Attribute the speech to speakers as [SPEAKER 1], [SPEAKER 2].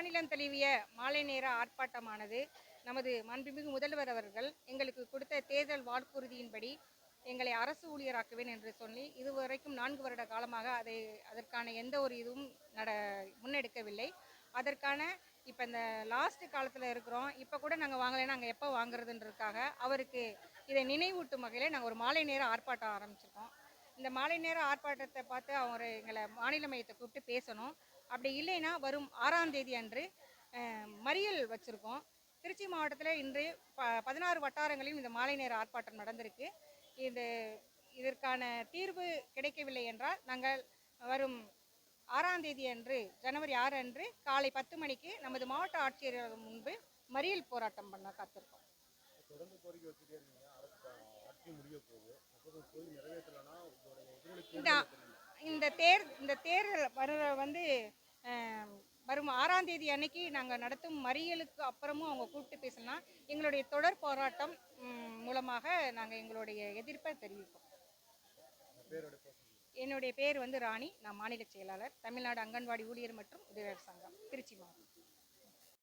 [SPEAKER 1] மாநிலம் தழுவிய மாலை நேர ஆர்ப்பாட்டமானது நமது மாண்புமிகு முதல்வர் அவர்கள் எங்களுக்கு கொடுத்த தேர்தல் வாக்குறுதியின்படி எங்களை அரசு ஊழியராக்குவேன் என்று சொல்லி இதுவரைக்கும் 4 வருட காலமாக அதற்கான எந்த ஒரு இதுவும் முன்னெடுக்கவில்லை. அதற்கான இப்போ இந்த லாஸ்ட் காலத்தில் இருக்கிறோம். இப்போ கூட நாங்கள் வாங்கலைன்னா நாங்கள் எப்போ வாங்குறதுன்றதுக்காக அவருக்கு இதை நினைவூட்டும் வகையில் நாங்கள் ஒரு மாலை நேர ஆர்ப்பாட்டம் ஆரம்பிச்சிருக்கோம். இந்த மாலை நேர ஆர்ப்பாட்டத்தை பார்த்து அவர் எங்களை மாநில மையத்தை கூப்பிட்டு பேசணும். அப்படி இல்லைன்னா வரும் 6ஆம் தேதி அன்று மறியல் வச்சுருக்கோம். திருச்சி மாவட்டத்தில் இன்று 16 வட்டாரங்களிலும் இந்த மாலை நேர ஆர்ப்பாட்டம் நடந்திருக்கு. இதற்கான தீர்வு கிடைக்கவில்லை என்றால் நாங்கள் வரும் 6ஆம் தேதி அன்று ஜனவரி 6 அன்று காலை 10 மணிக்கு நமது மாவட்ட ஆட்சியர் முன்பு மறியல் போராட்டம் பண்ண காத்திருக்கோம். இந்த தேர்தல் வரும் 6ஆம் தேதி அன்னைக்கு நாங்கள் நடத்தும் மறியலுக்கு அப்புறமும் அவங்க கூப்பிட்டு பேசலாம். எங்களுடைய தொடர் போராட்டம் மூலமாக நாங்கள் எங்களுடைய எதிர்ப்பை தெரிவிப்போம். என்னுடைய பேர் ராணி. நான் மாநில செயலாளர், தமிழ்நாடு அங்கன்வாடி ஊழியர் மற்றும் உதவியாளர் சங்கம், திருச்சி மாவட்டம்.